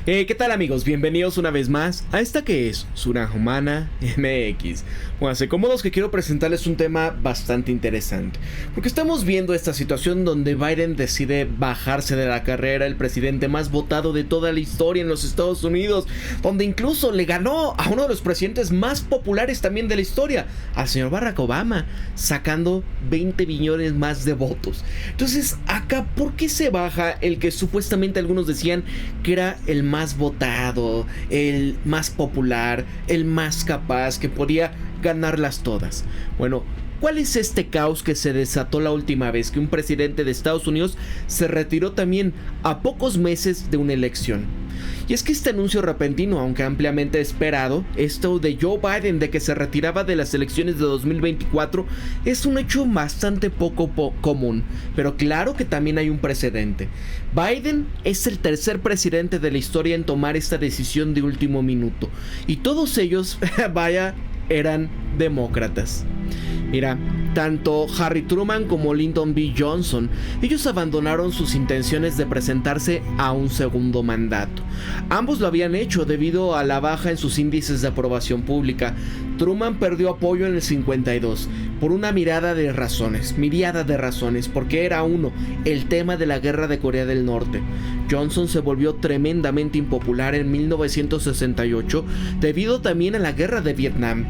¿Qué tal amigos? Bienvenidos una vez más a esta que es Surahumana MX. Pónganse cómodos que quiero presentarles un tema bastante interesante, porque estamos viendo esta situación donde Biden decide bajarse de la carrera, el presidente más votado de toda la historia en los Estados Unidos, donde incluso le ganó a uno de los presidentes más populares también de la historia, al señor Barack Obama, sacando 20 billones más de votos. Entonces acá, ¿por qué se baja el que supuestamente algunos decían que era el más votado, el más popular, el más capaz, que podía ganarlas todas? Bueno, ¿cuál es este caos que se desató la última vez que un presidente de Estados Unidos se retiró también a pocos meses de una elección? Y es que este anuncio repentino, aunque ampliamente esperado, esto de Joe Biden de que se retiraba de las elecciones de 2024, es un hecho bastante poco común, pero claro que también hay un precedente. Biden es el tercer presidente de la historia en tomar esta decisión de último minuto, y todos ellos, vaya, eran demócratas. Mira, tanto Harry Truman como Lyndon B. Johnson, ellos abandonaron sus intenciones de presentarse a un segundo mandato. Ambos lo habían hecho debido a la baja en sus índices de aprobación pública. Truman perdió apoyo en el 52 por una miríada de razones, porque era uno, el tema de la guerra de Corea del Norte. Johnson se volvió tremendamente impopular en 1968 debido también a la guerra de Vietnam.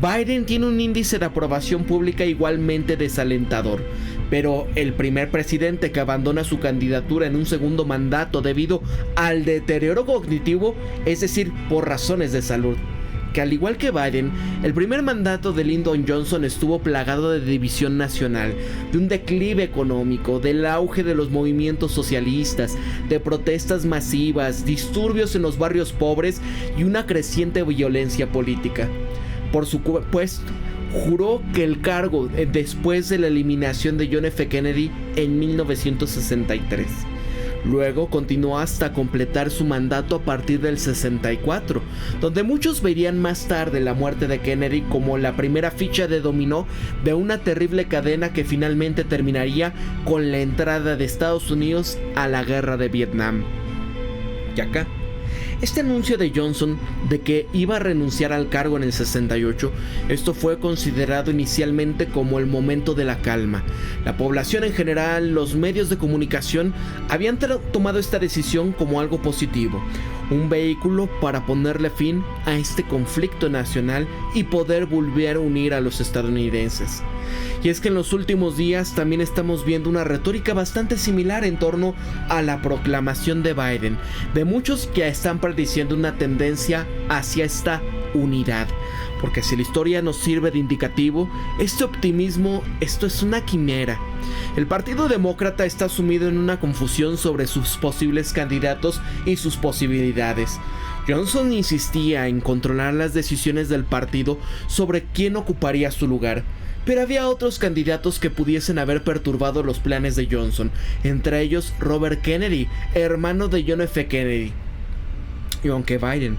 Biden tiene un índice de aprobación pública igualmente desalentador, pero el primer presidente que abandona su candidatura en un segundo mandato debido al deterioro cognitivo, es decir, por razones de salud. Que al igual que Biden, el primer mandato de Lyndon Johnson estuvo plagado de división nacional, de un declive económico, del auge de los movimientos socialistas, de protestas masivas, disturbios en los barrios pobres y una creciente violencia política. Por supuesto, juró que el cargo después de la eliminación de John F. Kennedy en 1963. Luego continuó hasta completar su mandato a partir del 64, donde muchos verían más tarde la muerte de Kennedy como la primera ficha de dominó de una terrible cadena que finalmente terminaría con la entrada de Estados Unidos a la guerra de Vietnam. Y acá, este anuncio de Johnson de que iba a renunciar al cargo en el 68, esto fue considerado inicialmente como el momento de la calma. La población en general, los medios de comunicación habían tomado esta decisión como algo positivo, un vehículo para ponerle fin a este conflicto nacional y poder volver a unir a los estadounidenses. Y es que en los últimos días también estamos viendo una retórica bastante similar en torno a la proclamación de Biden, de muchos que están prediciendo una tendencia hacia esta unidad. Porque si la historia nos sirve de indicativo, este optimismo, esto es una quimera. El Partido Demócrata está sumido en una confusión sobre sus posibles candidatos y sus posibilidades. Johnson insistía en controlar las decisiones del partido sobre quién ocuparía su lugar, pero había otros candidatos que pudiesen haber perturbado los planes de Johnson, entre ellos Robert Kennedy, hermano de John F. Kennedy. Y aunque Biden,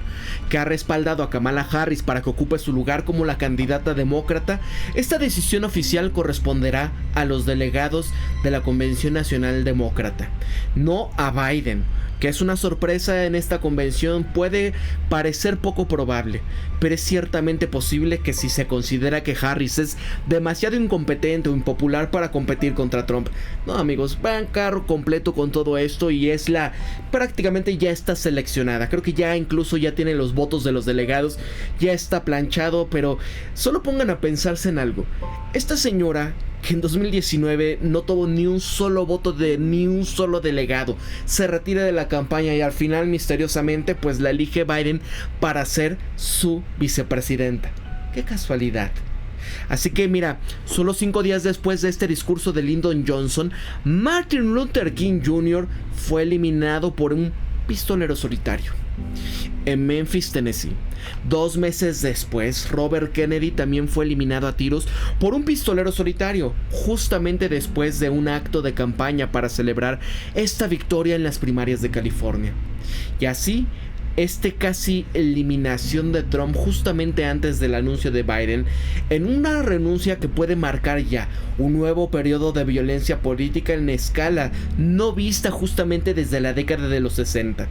que ha respaldado a Kamala Harris para que ocupe su lugar como la candidata demócrata, esta decisión oficial corresponderá a los delegados de la Convención Nacional Demócrata, no a Biden. Que es una sorpresa en esta convención puede parecer poco probable, pero es ciertamente posible que si se considera que Harris es demasiado incompetente o impopular para competir contra Trump. No amigos, van carro completo con todo esto y prácticamente ya está seleccionada. Creo que ya incluso ya tiene los votos de los delegados, ya está planchado, pero solo pongan a pensarse en algo. Esta señora, que en 2019 no tuvo ni un solo voto de ni un solo delegado, se retira de la campaña y al final misteriosamente pues la elige Biden para ser su vicepresidenta. ¡Qué casualidad! Así que mira, solo 5 días después de este discurso de Lyndon Johnson, Martin Luther King Jr. fue eliminado por un pistolero solitario en Memphis, Tennessee. 2 meses después, Robert Kennedy también fue eliminado a tiros por un pistolero solitario, justamente después de un acto de campaña para celebrar esta victoria en las primarias de California. Y así, casi eliminación de Trump justamente antes del anuncio de Biden, en una renuncia que puede marcar ya un nuevo periodo de violencia política en escala no vista justamente desde la década de los 60.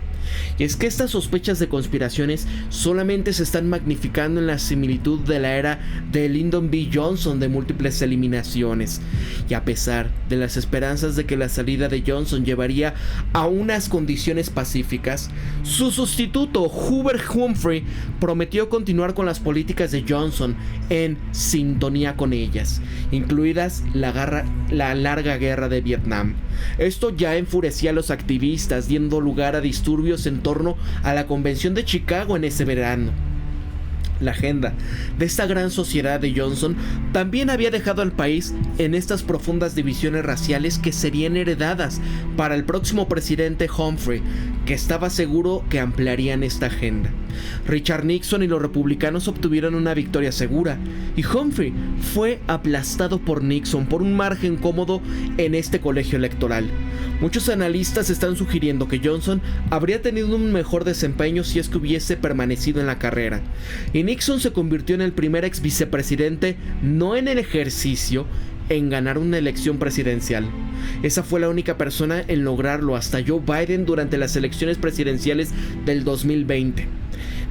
Y es que estas sospechas de conspiraciones solamente se están magnificando en la similitud de la era de Lyndon B. Johnson de múltiples eliminaciones. Y a pesar de las esperanzas de que la salida de Johnson llevaría a unas condiciones pacíficas, su sustituto Hubert Humphrey prometió continuar con las políticas de Johnson en sintonía con ellas, incluidas la larga guerra de Vietnam. Esto ya enfurecía a los activistas, dando lugar a disturbios en torno a la Convención de Chicago en ese verano. La agenda de esta gran sociedad de Johnson también había dejado al país en estas profundas divisiones raciales que serían heredadas para el próximo presidente Humphrey, que estaba seguro que ampliarían esta agenda. Richard Nixon y los republicanos obtuvieron una victoria segura, y Humphrey fue aplastado por Nixon por un margen cómodo en este colegio electoral. Muchos analistas están sugiriendo que Johnson habría tenido un mejor desempeño si es que hubiese permanecido en la carrera, y Nixon se convirtió en el primer ex vicepresidente no en el ejercicio en ganar una elección presidencial. Esa fue la única persona en lograrlo hasta Joe Biden durante las elecciones presidenciales del 2020.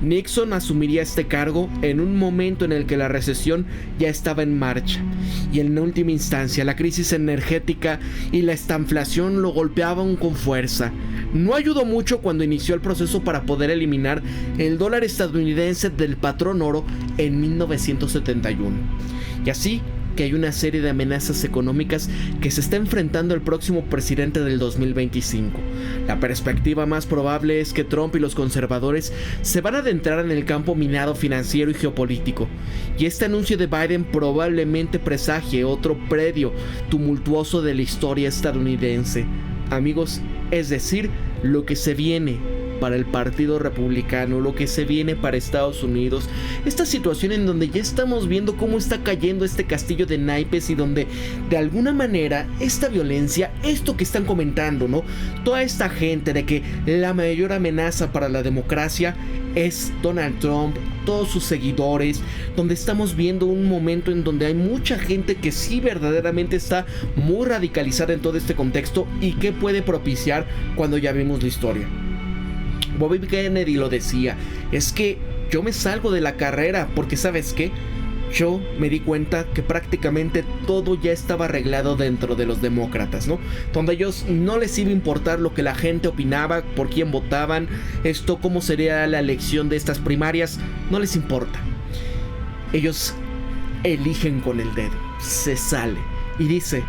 Nixon asumiría este cargo en un momento en el que la recesión ya estaba en marcha y en última instancia la crisis energética y la estanflación lo golpeaban con fuerza. No ayudó mucho cuando inició el proceso para poder eliminar el dólar estadounidense del patrón oro en 1971. Y así que hay una serie de amenazas económicas que se está enfrentando el próximo presidente del 2025. La perspectiva más probable es que Trump y los conservadores se van a adentrar en el campo minado financiero y geopolítico, y este anuncio de Biden probablemente presagie otro predio tumultuoso de la historia estadounidense. Amigos, es decir, lo que se viene para el Partido Republicano, lo que se viene para Estados Unidos, esta situación en donde ya estamos viendo cómo está cayendo este castillo de naipes y donde de alguna manera esta violencia, esto que están comentando, ¿no? Toda esta gente de que la mayor amenaza para la democracia es Donald Trump, todos sus seguidores, donde estamos viendo un momento en donde hay mucha gente que sí verdaderamente está muy radicalizada en todo este contexto y que puede propiciar cuando ya vimos la historia. Bobby Kennedy lo decía, es que yo me salgo de la carrera porque ¿sabes qué? Yo me di cuenta que prácticamente todo ya estaba arreglado dentro de los demócratas, ¿no? Donde a ellos no les iba a importar lo que la gente opinaba, por quién votaban, cómo sería la elección de estas primarias, no les importa. Ellos eligen con el dedo, se sale. Y dice,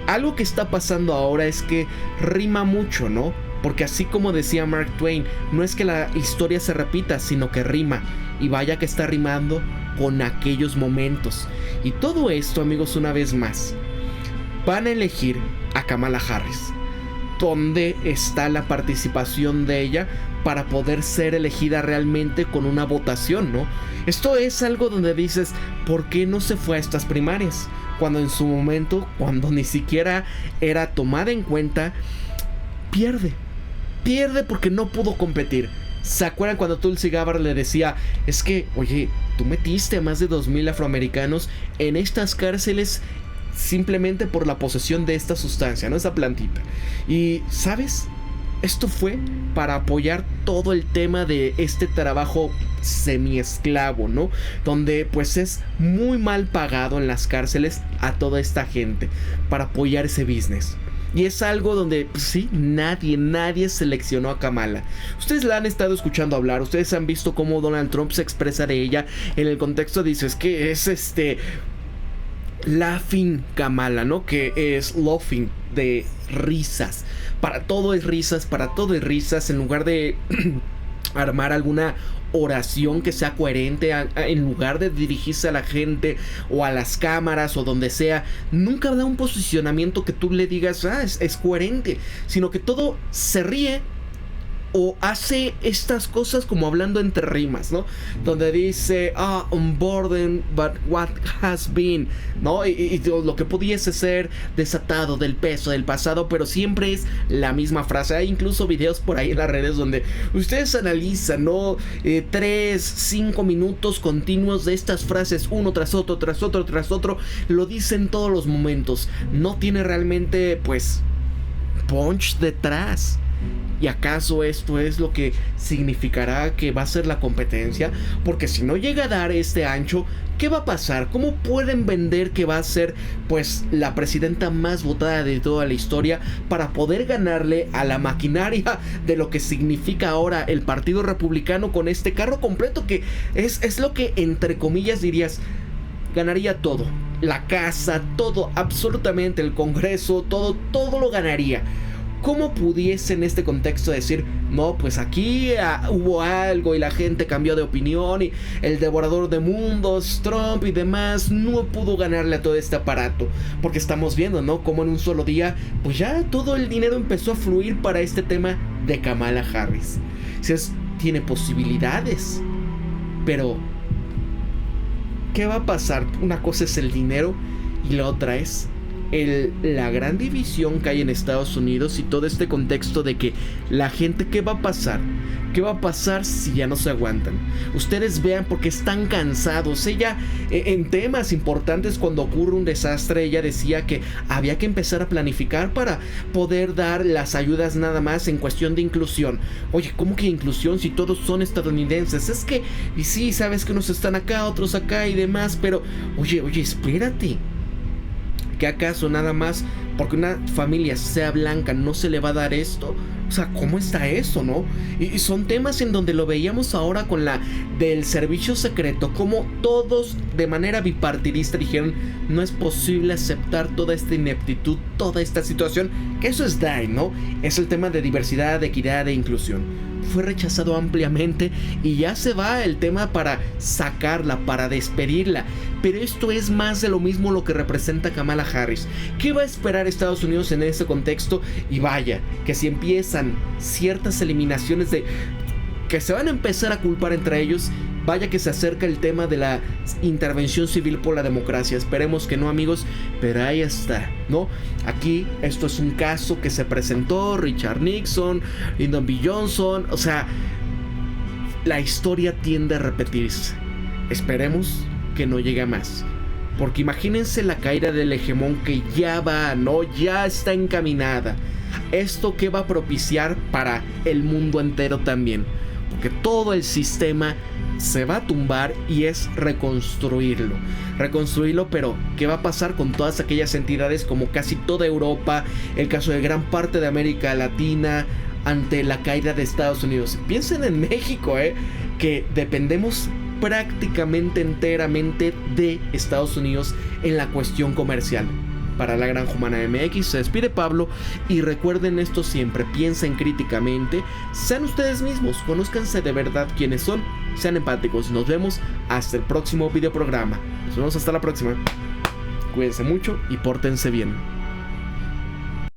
algo que está pasando ahora es que rima mucho, ¿no? Porque así como decía Mark Twain, no es que la historia se repita, sino que rima. Y vaya que está rimando con aquellos momentos. Y todo esto, amigos, una vez más, van a elegir a Kamala Harris. ¿Dónde está la participación de ella para poder ser elegida realmente con una votación, no? Esto es algo donde dices, ¿por qué no se fue a estas primarias? Cuando en su momento, cuando ni siquiera era tomada en cuenta, pierde porque no pudo competir. ¿Se acuerdan cuando Tulsi Gabbard le decía, es que, oye, tú metiste a más de 2,000 afroamericanos en estas cárceles simplemente por la posesión de esta sustancia, ¿no? Esa plantita. Y, ¿sabes? Esto fue para apoyar todo el tema de este trabajo semiesclavo, ¿no? Donde pues es muy mal pagado en las cárceles a toda esta gente para apoyar ese business. Y es algo donde, pues sí, nadie seleccionó a Kamala. Ustedes la han estado escuchando hablar, ustedes han visto cómo Donald Trump se expresa de ella en el contexto, dices que es laughing Kamala, ¿no? Que es laughing, de risas. Para todo es risas, en lugar de armar alguna oración que sea coherente, en lugar de dirigirse a la gente o a las cámaras o donde sea, nunca da un posicionamiento que tú le digas, es coherente, sino que todo se ríe o hace estas cosas como hablando entre rimas, ¿no? Donde dice, unburdened but what has been, ¿no? Y lo que pudiese ser desatado del peso del pasado, pero siempre es la misma frase. Hay incluso videos por ahí en las redes donde ustedes analizan, ¿no? 3, 5 minutos continuos de estas frases, uno tras otro, lo dicen todos los momentos. No tiene realmente, pues, punch detrás. ¿Y acaso esto es lo que significará que va a ser la competencia? Porque si no llega a dar este ancho, ¿qué va a pasar? ¿Cómo pueden vender que va a ser pues la presidenta más votada de toda la historia para poder ganarle a la maquinaria de lo que significa ahora el Partido Republicano con este carro completo que es lo que entre comillas dirías ganaría todo? La casa, todo, absolutamente el Congreso, todo lo ganaría. ¿Cómo pudiese en este contexto decir, no, pues aquí hubo algo y la gente cambió de opinión y el devorador de mundos, Trump y demás, no pudo ganarle a todo este aparato? Porque estamos viendo, ¿no? Como en un solo día, pues ya todo el dinero empezó a fluir para este tema de Kamala Harris. Tiene posibilidades, pero ¿qué va a pasar? Una cosa es el dinero y la otra es la gran división que hay en Estados Unidos y todo este contexto de que la gente, ¿qué va a pasar? ¿Qué va a pasar si ya no se aguantan? Ustedes vean, porque están cansados. Ella, en temas importantes, cuando ocurre un desastre, ella decía que había que empezar a planificar para poder dar las ayudas nada más en cuestión de inclusión. Oye, ¿cómo que inclusión si todos son estadounidenses? Es que, y sí, sabes que unos están acá, otros acá y demás, pero, oye, espérate. ¿Que acaso nada más porque una familia sea blanca no se le va a dar esto? O sea, ¿cómo está eso, no? Y son temas en donde lo veíamos ahora con la del servicio secreto, como todos de manera bipartidista dijeron, no es posible aceptar toda esta ineptitud, toda esta situación, que eso es DAI, ¿no? Es el tema de diversidad, de equidad e inclusión. Fue rechazado ampliamente y ya se va el tema para sacarla, para despedirla. Pero esto es más de lo mismo lo que representa Kamala Harris. ¿Qué va a esperar Estados Unidos en ese contexto? Y vaya, que si empiezan ciertas eliminaciones de que se van a empezar a culpar entre ellos, vaya que se acerca el tema de la intervención civil por la democracia. Esperemos que no, amigos, pero ahí está, ¿no? Aquí esto es un caso que se presentó, Richard Nixon, Lyndon B. Johnson, o sea, la historia tiende a repetirse. Esperemos que no llegue a más. Porque imagínense la caída del hegemón que ya va, ¿no? Ya está encaminada. ¿Esto qué va a propiciar para el mundo entero también? Porque todo el sistema se va a tumbar y es reconstruirlo, pero ¿qué va a pasar con todas aquellas entidades como casi toda Europa, el caso de gran parte de América Latina ante la caída de Estados Unidos? Piensen en México, que dependemos prácticamente enteramente de Estados Unidos en la cuestión comercial. Para la Granja Humana MX se despide Pablo y recuerden esto siempre, piensen críticamente, sean ustedes mismos, conózcanse de verdad quiénes son, sean empáticos. Nos vemos hasta el próximo videoprograma. Nos vemos hasta la próxima. Cuídense mucho y pórtense bien.